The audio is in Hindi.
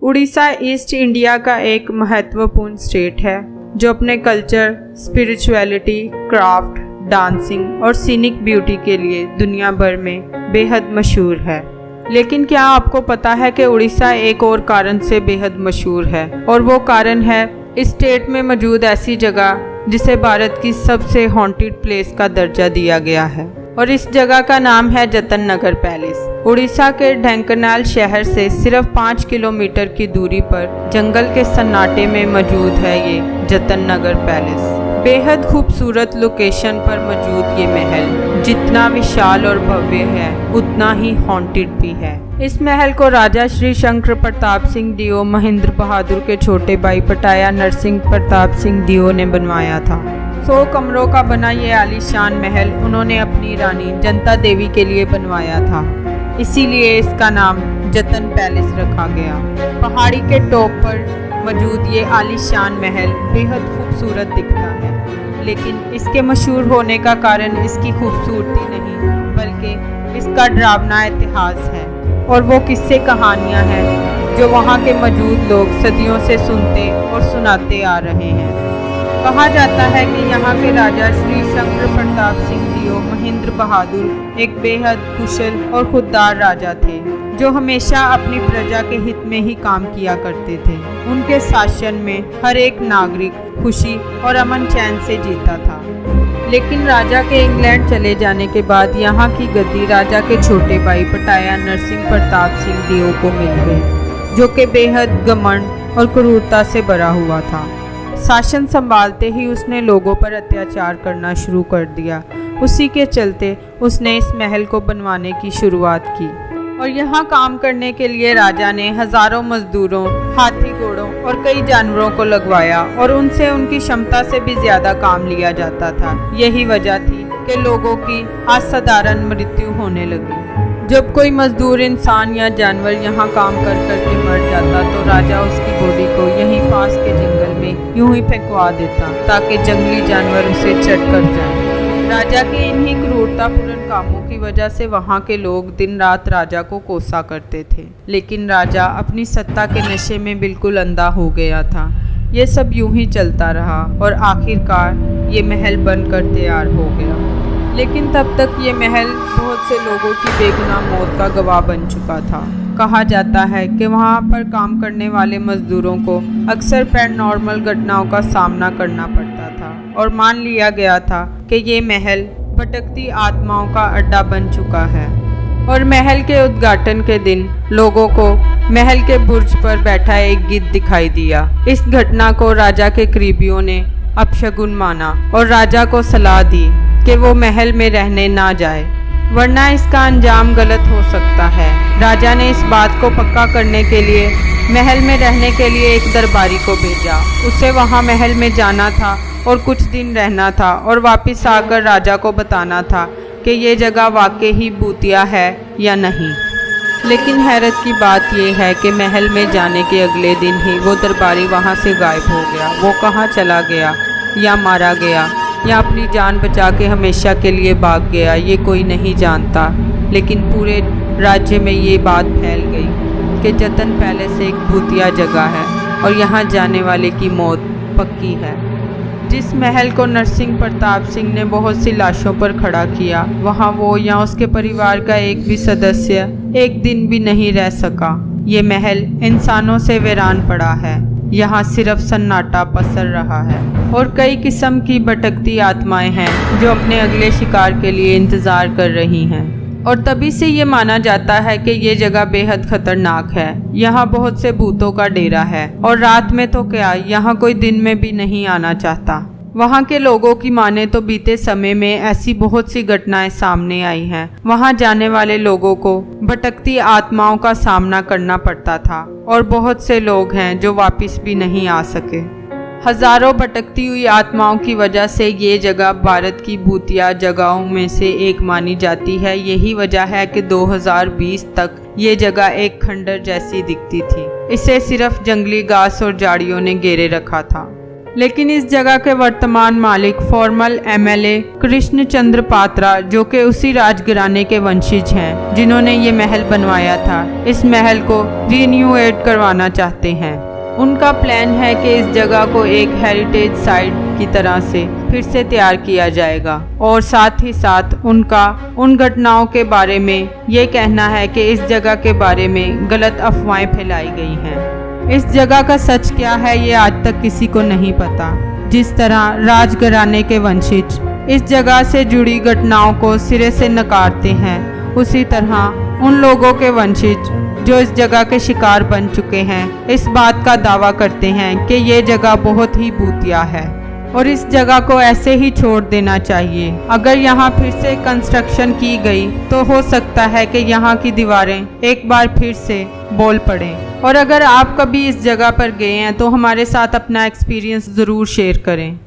उड़ीसा ईस्ट इंडिया का एक महत्वपूर्ण स्टेट है जो अपने कल्चर, स्पिरिचुअलिटी, क्राफ्ट, डांसिंग और सीनिक ब्यूटी के लिए दुनिया भर में बेहद मशहूर है। लेकिन क्या आपको पता है कि उड़ीसा एक और कारण से बेहद मशहूर है, और वो कारण है इस स्टेट में मौजूद ऐसी जगह जिसे भारत की सबसे हॉन्टेड प्लेस का दर्जा दिया गया है, और इस जगह का नाम है जतन नगर पैलेस। उड़ीसा के ढेंकनाल शहर से सिर्फ 5 किलोमीटर की दूरी पर जंगल के सन्नाटे में मौजूद है ये जतन नगर पैलेस। बेहद खूबसूरत लोकेशन पर मौजूद ये महल जितना विशाल और भव्य है उतना ही हॉन्टेड भी है। इस महल को राजा श्री शंकर प्रताप सिंह दियो महेंद्र बहादुर के छोटे भाई पटाया नरसिंह प्रताप सिंह दियो ने बनवाया था। 100 कमरों का बना ये आलीशान महल उन्होंने अपनी रानी जनता देवी के लिए बनवाया था, इसीलिए इसका नाम जतन पैलेस रखा गया। पहाड़ी के टॉप पर मौजूद ये आलीशान महल बेहद खूबसूरत दिखता है, लेकिन इसके मशहूर होने का कारण इसकी खूबसूरती नहीं बल्कि इसका डरावना इतिहास है, और वो किस्से कहानियाँ हैं जो वहाँ के मौजूद लोग सदियों से सुनते और सुनाते आ रहे हैं। कहा जाता है कि यहाँ के राजा श्री शंकर प्रताप सिंह दियो महेंद्र बहादुर एक बेहद कुशल और खुददार राजा थे जो हमेशा अपनी प्रजा के हित में ही काम किया करते थे। उनके शासन में हर एक नागरिक खुशी और अमन चैन से जीता था। लेकिन राजा के इंग्लैंड चले जाने के बाद यहाँ की गद्दी राजा के छोटे भाई पटाया नरसिंह प्रताप सिंह दियो को मिल गई, जो कि बेहद घमंड और क्रूरता से भरा हुआ था। शासन संभालते ही उसने लोगों पर अत्याचार करना शुरू कर दिया। उसी के चलते उसने इस महल को बनवाने की शुरुआत की, और यहाँ काम करने के लिए राजा ने हजारों मजदूरों, हाथी घोड़ों और कई जानवरों को लगवाया, और उनसे उनकी क्षमता से भी ज्यादा काम लिया जाता था। यही वजह थी कि लोगों की असाधारण मृत्यु होने लगी। जब कोई मजदूर इंसान या जानवर यहाँ काम कर करके मर जाता तो राजा उसकी बॉडी को यहीं पास के जंगल में यूं ही फेंकवा देता ताकि जंगली जानवर उसे चट कर जाए। राजा के इन्हीं क्रूरतापूर्ण कामों की वजह से वहाँ के लोग दिन रात राजा को कोसा करते थे, लेकिन राजा अपनी सत्ता के नशे में बिल्कुल अंधा हो गया था। ये सब यूं ही चलता रहा और आखिरकार ये महल बनकर तैयार हो गया। लेकिन तब तक ये महल बहुत से लोगों की बेगुनाह मौत का गवाह बन चुका था। कहा जाता है कि वहाँ पर काम करने वाले मजदूरों को अक्सर पैरानॉर्मल घटनाओं का सामना करना पड़ता था, और मान लिया गया था कि ये महल भटकती आत्माओं का अड्डा बन चुका है। और महल के उद्घाटन के दिन लोगों को महल के बुर्ज पर बैठा एक गिद्ध दिखाई दिया। इस घटना को राजा के करीबियों ने अपशगुन माना और राजा को सलाह दी कि वो महल में रहने ना जाए, वरना इसका अंजाम गलत हो सकता है। राजा ने इस बात को पक्का करने के लिए महल में रहने के लिए एक दरबारी को भेजा। उसे वहाँ महल में जाना था और कुछ दिन रहना था, और वापस आकर राजा को बताना था कि ये जगह वाकई ही भूतिया है या नहीं। लेकिन हैरत की बात यह है कि महल में जाने के अगले दिन ही वो दरबारी वहाँ से गायब हो गया। वो कहाँ चला गया, या मारा गया, या अपनी जान बचा के हमेशा के लिए भाग गया, ये कोई नहीं जानता। लेकिन पूरे राज्य में ये बात फैल गई कि जतन पैलेस एक भूतिया जगह है और यहाँ जाने वाले की मौत पक्की है। जिस महल को नरसिंह प्रताप सिंह ने बहुत सी लाशों पर खड़ा किया, वहाँ वो या उसके परिवार का एक भी सदस्य एक दिन भी नहीं रह सका। ये महल इंसानों से वीरान पड़ा है। यहाँ सिर्फ सन्नाटा पसर रहा है, और कई किस्म की भटकती आत्माएं हैं जो अपने अगले शिकार के लिए इंतजार कर रही हैं। और तभी से ये माना जाता है कि ये जगह बेहद खतरनाक है। यहाँ बहुत से भूतों का डेरा है, और रात में तो क्या, यहाँ कोई दिन में भी नहीं आना चाहता। वहाँ के लोगों की माने तो बीते समय में ऐसी बहुत सी घटनाएं सामने आई हैं। वहाँ जाने वाले लोगों को भटकती आत्माओं का सामना करना पड़ता था, और बहुत से लोग हैं जो वापस भी नहीं आ सके। हजारों भटकती हुई आत्माओं की वजह से ये जगह भारत की भूतिया जगहों में से एक मानी जाती है। यही वजह है कि 2020 तक ये जगह एक खंडर जैसी दिखती थी। इसे सिर्फ जंगली घास और झाड़ियों ने घेरे रखा था। लेकिन इस जगह के वर्तमान मालिक फॉर्मल एमएलए कृष्ण चंद्र पात्रा, जो कि उसी राजघराने के वंशज हैं जिन्होंने ये महल बनवाया था, इस महल को रीन्यूएट करवाना चाहते हैं। उनका प्लान है कि इस जगह को एक हेरिटेज साइट की तरह से फिर से तैयार किया जाएगा और साथ ही साथ उनका उन घटनाओं के बारे में ये कहना है कि इस जगह के बारे में गलत अफवाहें फैलाई गई हैं। इस जगह का सच क्या है ये आज तक किसी को नहीं पता। जिस तरह राजघराने के वंशज इस जगह से जुड़ी घटनाओं को सिरे से नकारते हैं, उसी तरह उन लोगों के वंशज जो इस जगह के शिकार बन चुके हैं इस बात का दावा करते हैं कि ये जगह बहुत ही भूतिया है और इस जगह को ऐसे ही छोड़ देना चाहिए। अगर यहाँ फिर से कंस्ट्रक्शन की गई तो हो सकता है कि यहाँ की दीवारें एक बार फिर से बोल पड़ें। और अगर आप कभी इस जगह पर गए हैं तो हमारे साथ अपना एक्सपीरियंस ज़रूर शेयर करें।